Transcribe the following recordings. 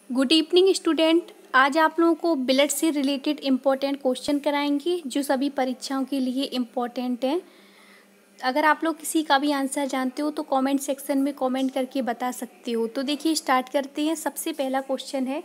Good evening student. आज आप लोगों को ब्लड से रिलेटेड इम्पोर्टेंट क्वेश्चन कराएंगे जो सभी परीक्षाओं के लिए इम्पोर्टेंट हैं। अगर आप लोग किसी का भी आंसर जानते हो तो कमेंट सेक्शन में कमेंट करके बता सकते हो। तो देखिए स्टार्ट करते हैं। सबसे पहला क्वेश्चन है,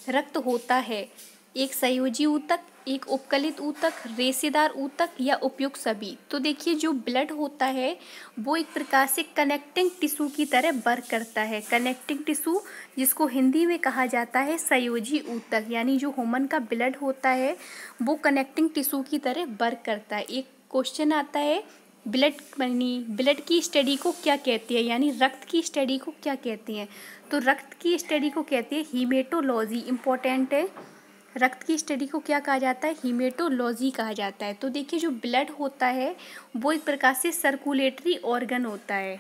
रक्त होता है एक संयोजी ऊतक, एक उपकलित ऊतक, रेशेदार ऊतक या उपयुक्त सभी। तो देखिए जो ब्लड होता है वो एक प्रकार से कनेक्टिंग टिश्यू की तरह वर्क करता है। कनेक्टिंग टिश्यू जिसको हिंदी में कहा जाता है संयोजी ऊतक, यानी जो ह्यूमन का ब्लड होता है वो कनेक्टिंग टिश्यू की तरह वर्क करता है। एक क्वेश्चन आता है, ब्लड की स्टडी को क्या कहते हैं, यानी रक्त की स्टडी को क्या कहते हैं। तो रक्त की स्टडी को कहते हैं हीमेटोलॉजी। इंपॉर्टेंट है, रक्त की स्टडी को क्या कहा जाता है, हीमेटोलॉजी कहा जाता है। तो देखिए जो ब्लड होता है वो एक प्रकार से सर्कुलेटरी ऑर्गन होता है।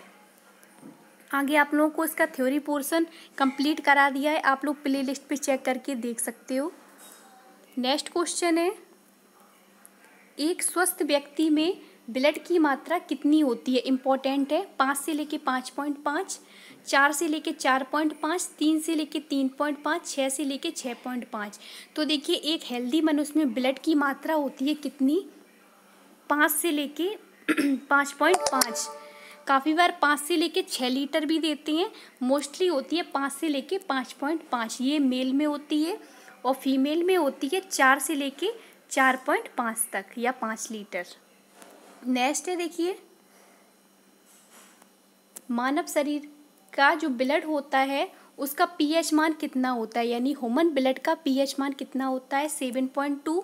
आगे आप लोगों को इसका थ्योरी पोर्शन कंप्लीट करा दिया है, आप लोग प्ले लिस्ट पर चेक करके देख सकते हो। नेक्स्ट क्वेश्चन है, एक स्वस्थ व्यक्ति में ब्लड की मात्रा कितनी होती है। इंपॉर्टेंट है, 5 से लेके 5.5, 4 से लेके 4.5, 3 से लेके 3.5, 6 से लेके 6.5। तो देखिए एक हेल्दी मनुष्य में ब्लड की मात्रा होती है कितनी, 5 से लेके 5.5। काफ़ी बार 5 से लेके 6 लीटर भी देते हैं, मोस्टली होती है 5 से लेके 5.5। ये मेल में होती है और फीमेल में होती है 4 से लेके 4.5 तक या 5 लीटर। नेक्स्ट है, देखिए मानव शरीर का जो ब्लड होता है उसका पीएच मान कितना होता है, यानी ह्यूमन ब्लड का पीएच मान कितना होता है, 7.2।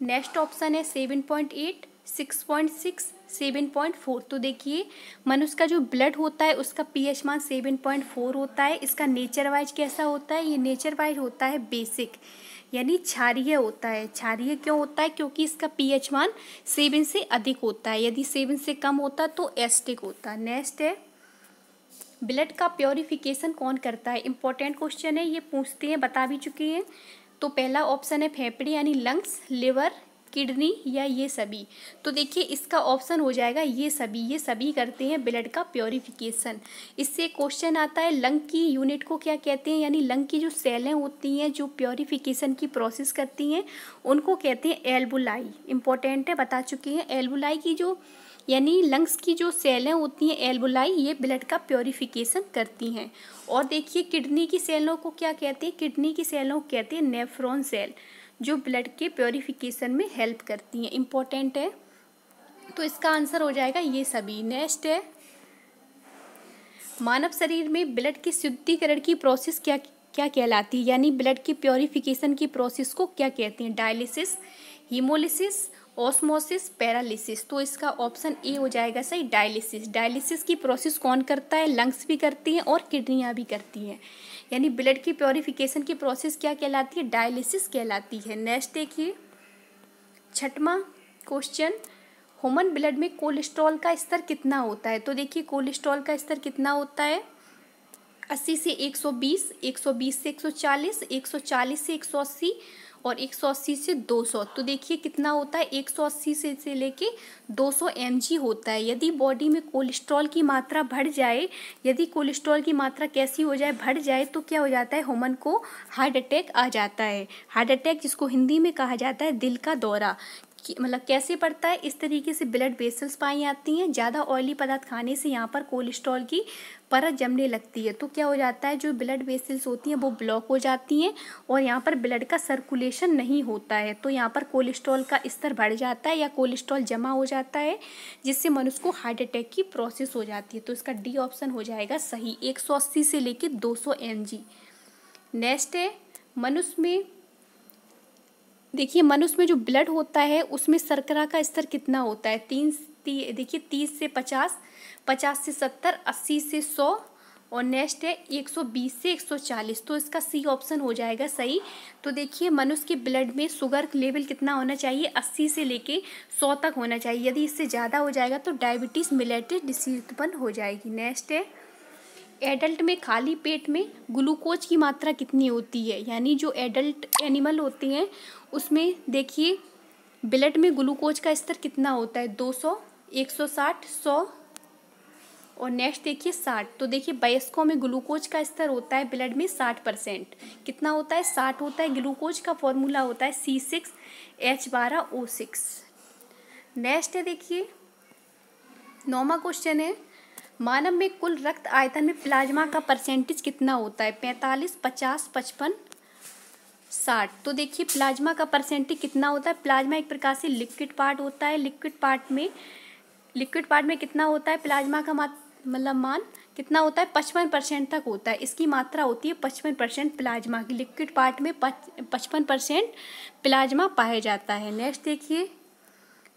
नेक्स्ट ऑप्शन है 7.8, 6.6, 7.4। तो देखिए मनुष्य का जो ब्लड होता है उसका पीएच मान 7.4 होता है। इसका नेचर वाइज कैसा होता है, ये नेचर वाइज होता है बेसिक, यानी क्षारीय होता है। क्षारीय क्यों होता है, क्योंकि इसका पीएच मान 7 से अधिक होता है, यदि 7 से कम होता तो एसिडिक होता। नेक्स्ट है, ब्लड का प्योरिफिकेशन कौन करता है। इंपॉर्टेंट क्वेश्चन है, ये पूछते हैं, बता भी चुके हैं। तो पहला ऑप्शन है फेफड़े यानी लंग्स, लिवर, किडनी या ये सभी। तो देखिए इसका ऑप्शन हो जाएगा ये सभी करते हैं ब्लड का प्योरिफिकेशन। इससे क्वेश्चन आता है लंग की यूनिट को क्या कहते हैं, यानी लंग की जो सेलें होती हैं जो प्योरिफिकेशन की प्रोसेस करती हैं उनको कहते हैं एल्वुलाई। इंपॉर्टेंट है, बता चुके हैं। एल्वुलाई की जो यानी लंग्स की जो सेलें होती हैं एल्वुलाई, ये ब्लड का प्योरिफिकेशन करती हैं। और देखिए किडनी की सेलों को क्या कहते हैं, किडनी की सेलों को कहते हैं नेफ्रॉन सेल, जो ब्लड के प्योरिफिकेशन में हेल्प करती हैं। इंपॉर्टेंट है, तो इसका आंसर हो जाएगा ये सभी। नेक्स्ट है, मानव शरीर में ब्लड के शुद्धिकरण की प्रोसेस क्या क्या कहलाती है, यानी ब्लड की प्योरिफिकेशन की प्रोसेस को क्या कहते हैं, डायलिसिस, हीमोलिसिस, ऑस्मोसिस, पैरालिसिस। तो इसका ऑप्शन ए हो जाएगा सही, डायलिसिस। डायलिसिस की प्रोसेस कौन करता है, लंग्स भी करती हैं और किडनियाँ भी करती हैं, यानी ब्लड की प्योरिफिकेशन की प्रोसेस क्या कहलाती है, डायलिसिस कहलाती है। नेक्स्ट देखिए छठवां क्वेश्चन, ह्यूमन ब्लड में कोलेस्ट्रॉल का स्तर कितना होता है। तो देखिए कोलेस्ट्रॉल का स्तर कितना होता है, 80 से 120, 120 से 140, 140 से 180 और 180 से 200। तो देखिए कितना होता है, 180 से लेके 200 mg होता है। यदि बॉडी में कोलेस्ट्रॉल की मात्रा बढ़ जाए, यदि कोलेस्ट्रॉल की मात्रा कैसी हो जाए, बढ़ जाए, तो क्या हो जाता है, ह्यूमन को हार्ट अटैक आ जाता है। हार्ट अटैक जिसको हिंदी में कहा जाता है दिल का दौरा, मतलब कैसे पड़ता है, इस तरीके से ब्लड वेसल्स पाई जाती हैं। ज़्यादा ऑयली पदार्थ खाने से यहाँ पर कोलेस्ट्रॉल की परत जमने लगती है, तो क्या हो जाता है, जो ब्लड वेसल्स होती हैं वो ब्लॉक हो जाती हैं और यहाँ पर ब्लड का सर्कुलेशन नहीं होता है। तो यहाँ पर कोलेस्ट्रॉल का स्तर बढ़ जाता है या कोलेस्ट्रॉल जमा हो जाता है, जिससे मनुष्य को हार्ट अटैक की प्रोसेस हो जाती है। तो इसका डी ऑप्शन हो जाएगा सही, 180 से लेके 200 mg। नेक्स्ट है, मनुष्य में देखिए मनुष्य में जो ब्लड होता है उसमें शर्करा का स्तर कितना होता है, देखिए 30 से 50, 50 से 70, 80 से 100 और नेक्स्ट है 120 से 140। तो इसका सी ऑप्शन हो जाएगा सही। तो देखिए मनुष्य के ब्लड में शुगर लेवल कितना होना चाहिए, 80 से लेके 100 तक होना चाहिए। यदि इससे ज़्यादा हो जाएगा तो डायबिटीज़ मिलेटस डिसीज उत्पन्न हो जाएगी। नेक्स्ट है, एडल्ट में खाली पेट में ग्लूकोज की मात्रा कितनी होती है, यानी जो एडल्ट एनिमल होते हैं उसमें देखिए ब्लड में ग्लूकोज का स्तर कितना होता है, 200, 160, 100 और नेक्स्ट देखिए 60। तो देखिए वयस्कों में ग्लूकोज का स्तर होता है ब्लड में 60%। कितना होता है? 60 होता है। ग्लूकोज का फॉर्मूला होता है C6H12O6। नेक्स्ट है देखिए 9वां क्वेश्चन है, मानव में कुल रक्त आयतन में प्लाज्मा का परसेंटेज कितना होता है? 45, 50, 55, 60। तो देखिए प्लाज्मा का परसेंटेज कितना होता है? प्लाज्मा एक प्रकार से लिक्विड पार्ट होता है। लिक्विड पार्ट में कितना होता है प्लाज्मा का मतलब मान कितना होता है? 55% तक होता है। इसकी मात्रा होती है 55% प्लाज्मा की। लिक्विड पार्ट में 55% प्लाज्मा पाया जाता है। नेक्स्ट देखिए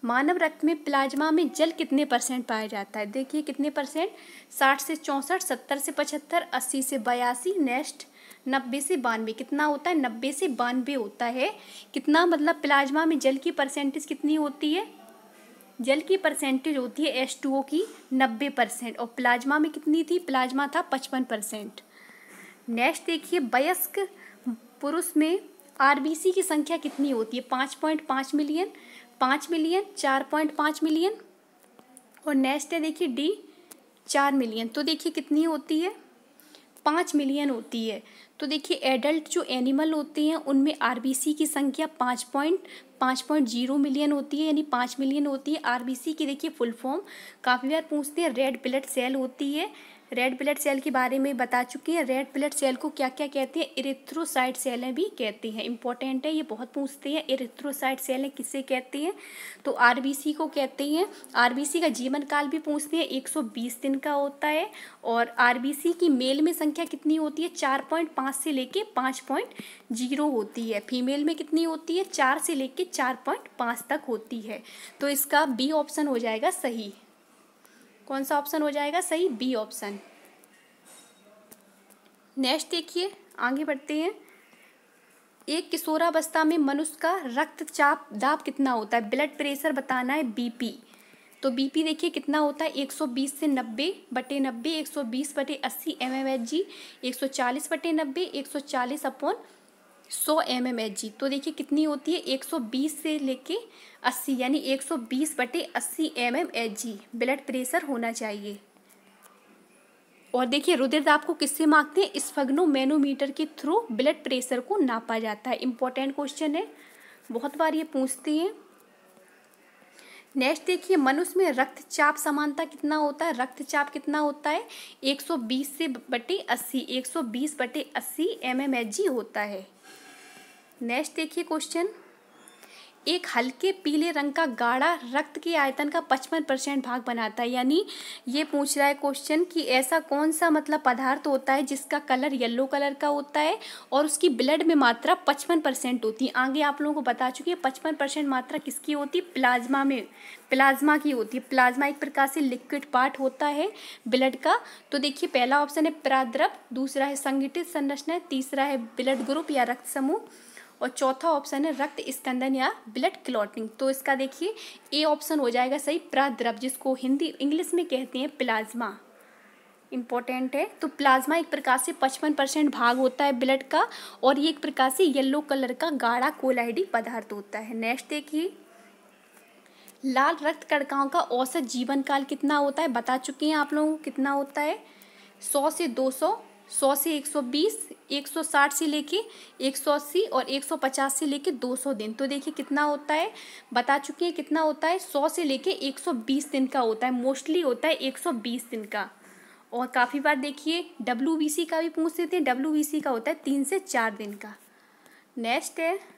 मानव रक्त में प्लाज्मा में जल कितने परसेंट पाया जाता है? देखिए कितने परसेंट? 60 से 64, 70 से 75, 80 से 82, नेक्स्ट 90 से 92। कितना होता है? 90 से 92 होता है। कितना मतलब प्लाज्मा में जल की परसेंटेज कितनी होती है? जल की परसेंटेज होती है H2O की 90%। और प्लाज्मा में कितनी थी? प्लाज्मा था 55%। नेक्स्ट देखिए वयस्क पुरुष में RBC की संख्या कितनी होती है? 5.5 मिलियन, 5 मिलियन, 4.5 मिलियन और नेक्स्ट है देखिए D 4 मिलियन। तो देखिए कितनी होती है? 5 मिलियन होती है। तो देखिए एडल्ट जो एनिमल होते हैं उनमें RBC की संख्या 5.0 मिलियन होती है, यानी 5 मिलियन होती है। RBC की देखिए फुल फॉर्म काफ़ी बार पूछते हैं, रेड ब्लड सेल होती है। रेड ब्लड सेल के बारे में बता चुके हैं। रेड ब्लड सेल को क्या क्या कहते हैं? इरिथ्रोसाइट सेलें भी कहते हैं। इंपॉर्टेंट है, ये बहुत पूछते हैं। इरिथ्रोसाइट सेलें किसे कहते हैं? तो RBC को कहते हैं। RBC का जीवन काल भी पूछते हैं, 120 दिन का होता है। और RBC की मेल में संख्या कितनी होती है? 4.5 से लेके 5.0 होती है। फीमेल में कितनी होती है? 4 से लेके 4.5 तक होती है। तो इसका B ऑप्शन हो जाएगा सही। कौन सा ऑप्शन हो जाएगा सही? B option. नेक्स्ट देखिए आगे बढ़ते हैं। एक किशोरावस्था में मनुष्य का रक्तचाप दाब कितना होता है? ब्लड प्रेशर बताना है, BP। तो BP देखिए कितना होता है? 120 से 90/90, 120/80 mmHg, 140/90, 140/100 mmHg। तो देखिए कितनी होती है? 120 से लेके 80, यानी 120/80 mmHg ब्लड प्रेशर होना चाहिए। और देखिए रुधिर दाब को किससे मापते हैं? स्फग्नोमैनोमीटर के थ्रू ब्लड प्रेशर को नापा जाता है। इंपॉर्टेंट क्वेश्चन है, बहुत बार ये पूछते हैं। नेक्स्ट देखिए मनुष्य में रक्तचाप समानता कितना होता है? रक्तचाप कितना होता है? 120/80, 120/80 mmHg होता है। नेक्स्ट देखिए क्वेश्चन, एक हल्के पीले रंग का गाढ़ा रक्त के आयतन का 55% भाग बनाता है। यानी ये पूछ रहा है क्वेश्चन कि ऐसा कौन सा मतलब पदार्थ होता है जिसका कलर येलो कलर का होता है और उसकी ब्लड में मात्रा 55% होती है। आगे आप लोगों को बता चुकी है 55% मात्रा किसकी होती है? प्लाज्मा में, प्लाज्मा की होती है। प्लाज्मा एक प्रकार से लिक्विड पार्ट होता है ब्लड का। तो देखिए पहला ऑप्शन है प्राद्रव, दूसरा है संगठित संरचना, तीसरा है ब्लड ग्रुप या रक्त समूह और चौथा ऑप्शन है रक्त स्कंदन या ब्लड क्लॉटिंग। तो इसका देखिए A ऑप्शन हो जाएगा सही, प्राद्रव, जिसको हिंदी इंग्लिश में कहते हैं प्लाज्मा। इंपॉर्टेंट है। तो प्लाज्मा एक प्रकार से 55% भाग होता है ब्लड का और ये एक प्रकार से येलो कलर का गाढ़ा कोलाइडी पदार्थ होता है। नेक्स्ट देखिए लाल रक्त कणिकाओं का औसत जीवन काल कितना होता है? बता चुके हैं आप लोगों को कितना होता है? 100 से 200, 100 से 120, 160 से लेके 180 और 150 से लेके 200 दिन। तो देखिए कितना होता है? बता चुके हैं कितना होता है? 100 से लेके 120 दिन का होता है। मोस्टली होता है 120 दिन का। और काफ़ी बार देखिए WBC का भी पूछ लेते हैं। WBC का होता है 3 से 4 दिन का। नेक्स्ट है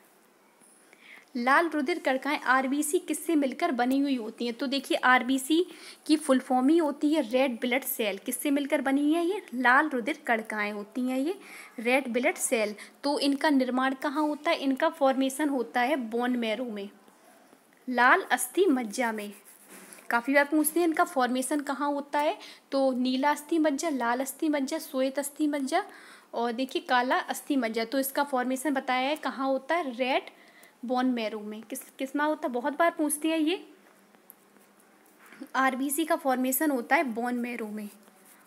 लाल रुधिर कणिकाएं RBC किससे मिलकर बनी हुई होती हैं? तो देखिए RBC की फुल फॉर्म ही होती है रेड ब्लड सेल। किससे मिलकर बनी है? ये लाल रुधिर कणिकाएं होती हैं, ये रेड ब्लड सेल। तो इनका निर्माण कहाँ होता है? इनका फॉर्मेशन होता है बोन मैरो में, लाल अस्थि मज्जा में। काफ़ी बार पूछते हैं इनका फॉर्मेशन कहाँ होता है? तो नीला अस्थि मज्जा, लाल अस्थि मज्जा, श्वेत अस्थि मज्जा और देखिए काला अस्थि मज्जा। तो इसका फॉर्मेशन बताया है कहाँ होता है? रेड बोन मैरो में। किस में होता है? बहुत बार पूछती है ये। RBC का फॉर्मेशन होता है बोन मैरो में।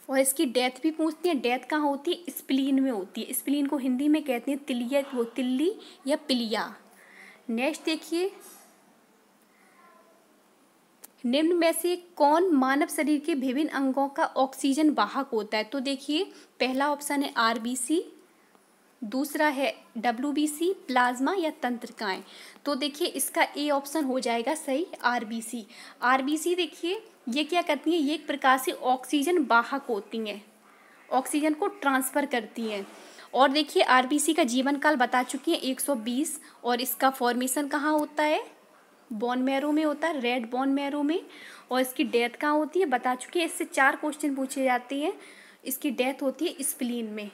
और इसकी डेथ भी पूछती है। डेथ कहाँ होती है? स्प्लीन में होती है। स्प्लीन को हिंदी में कहते हैं तिलिया, वो तिल्ली या पिलिया। नेक्स्ट देखिए निम्न में से कौन मानव शरीर के विभिन्न अंगों का ऑक्सीजन वाहक होता है? तो देखिए, पहला ऑप्शन है आरबीसी, दूसरा है डब्ल्यूबीसी, प्लाज्मा या तंत्रिकाएं। तो देखिए इसका ए ऑप्शन हो जाएगा सही, आरबीसी। आरबीसी देखिए ये क्या करती हैं, ये एक प्रकार से ऑक्सीजन वाहक होती हैं, ऑक्सीजन को ट्रांसफ़र करती हैं। और देखिए आरबीसी का जीवन काल बता चुकी हैं 120, और इसका फॉर्मेशन कहाँ होता है, बोन मैरो में होता है, रेड बोन मैरो में। और इसकी डेथ कहाँ होती है बता चुकी है, इससे 4 क्वेश्चन पूछे जाते हैं। इसकी डेथ होती है स्प्लीन में।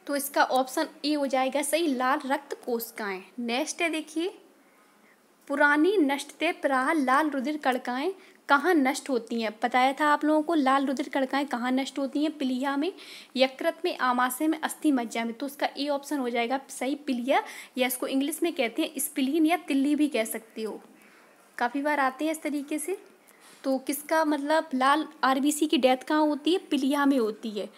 तो इसका ऑप्शन ए हो जाएगा सही, लाल रक्त कोशिकाएं। नेक्स्ट है देखिए, पुरानी नष्टते प्राह लाल रुधिर कणिकाएं कहाँ नष्ट होती हैं? बताया था आप लोगों को लाल रुधिर कणिकाएं कहाँ नष्ट होती हैं, पिलिया में, यकृत में, आमाशय में, अस्थि मज्जा में। तो उसका ए ऑप्शन हो जाएगा सही, पिलिया, या इसको इंग्लिश में कहते हैं स्प्लीन या तिल्ली भी कह सकते हो, काफ़ी बार आते हैं इस तरीके से। तो किसका मतलब लाल आरबीसी की डेथ कहाँ होती है, पिलिया में होती है,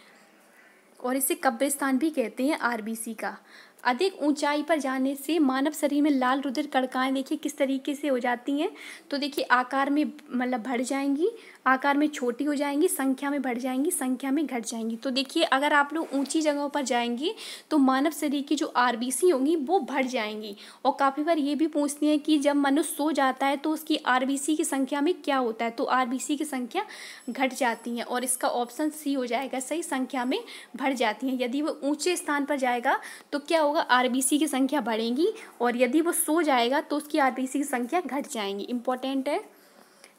और इसे कब्रिस्तान भी कहते हैं आरबीसी का। अधिक ऊंचाई पर जाने से मानव शरीर में लाल रुधिर कणिकाएं देखिए किस तरीके से हो जाती हैं। तो देखिए आकार में मतलब बढ़ जाएंगी, आकार में छोटी हो जाएंगी, संख्या में बढ़ जाएंगी, संख्या में घट जाएंगी। तो देखिए अगर आप लोग ऊंची जगहों पर जाएंगे तो मानव शरीर की जो आरबीसी होंगी वो बढ़ जाएंगी। और काफ़ी बार ये भी पूछती हैं कि जब मनुष्य सो जाता है तो उसकी आरबीसी की संख्या में क्या होता है? तो आरबीसी की संख्या घट जाती हैं, और इसका ऑप्शन सी हो जाएगा सही, संख्या में बढ़ जाती हैं। यदि वो ऊंचे स्थान पर जाएगा तो क्या होगा, आरबीसी की संख्या बढ़ेगी, और यदि वो सो जाएगा तो उसकी आरबीसी की संख्या घट जाएंगी। इंपॉर्टेंट है।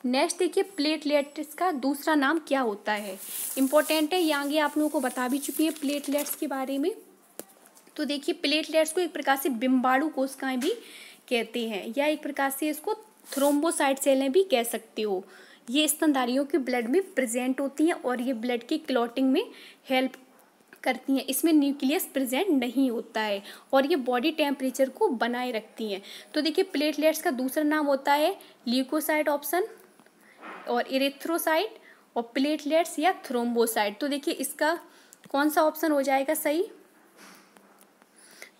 नेक्स्ट देखिए, प्लेटलेट्स का दूसरा नाम क्या होता है? इंपॉर्टेंट है, ये आगे आप लोगों को बता भी चुकी है प्लेटलेट्स के बारे में। तो देखिए प्लेटलेट्स को एक प्रकार से बिम्बाणु कोशिकाएं भी कहते हैं, या एक प्रकार से इसको थ्रोम्बोसाइट सेलें भी कह सकते हो। ये स्तनधारियों के ब्लड में प्रेजेंट होती हैं, और ये ब्लड की क्लॉटिंग में हेल्प करती हैं। इसमें न्यूक्लियस प्रेजेंट नहीं होता है, और ये बॉडी टेम्परेचर को बनाए रखती हैं। तो देखिए प्लेटलेट्स का दूसरा नाम होता है ल्यूकोसाइट ऑप्शन, और इरेथ्रोसाइट, और प्लेटलेट्स या थ्रोम्बोसाइट। तो देखिए इसका कौन सा ऑप्शन हो जाएगा सही?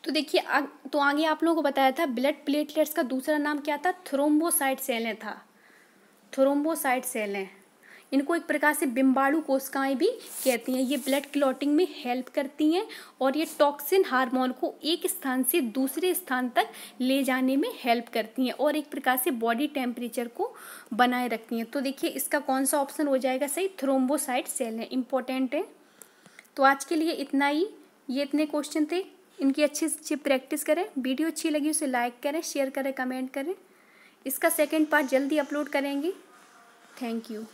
तो देखिए तो आगे आप लोगों को बताया था ब्लड प्लेटलेट्स का दूसरा नाम क्या था, थ्रोम्बोसाइट सेलें था, थ्रोम्बोसाइट सेलें। इनको एक प्रकार से बिम्बाणु कोशिकाएं भी कहती हैं। ये ब्लड क्लॉटिंग में हेल्प करती हैं, और ये टॉक्सिन हार्मोन को एक स्थान से दूसरे स्थान तक ले जाने में हेल्प करती हैं, और एक प्रकार से बॉडी टेम्परेचर को बनाए रखती हैं। तो देखिए इसका कौन सा ऑप्शन हो जाएगा सही, थ्रोम्बोसाइट सेलें। इंपॉर्टेंट है। तो आज के लिए इतना ही, ये इतने क्वेश्चन थे, इनकी अच्छी अच्छी प्रैक्टिस करें। वीडियो अच्छी लगी उसे लाइक करें, शेयर करें, कमेंट करें। इसका सेकंड पार्ट जल्दी अपलोड करेंगे। Thank you.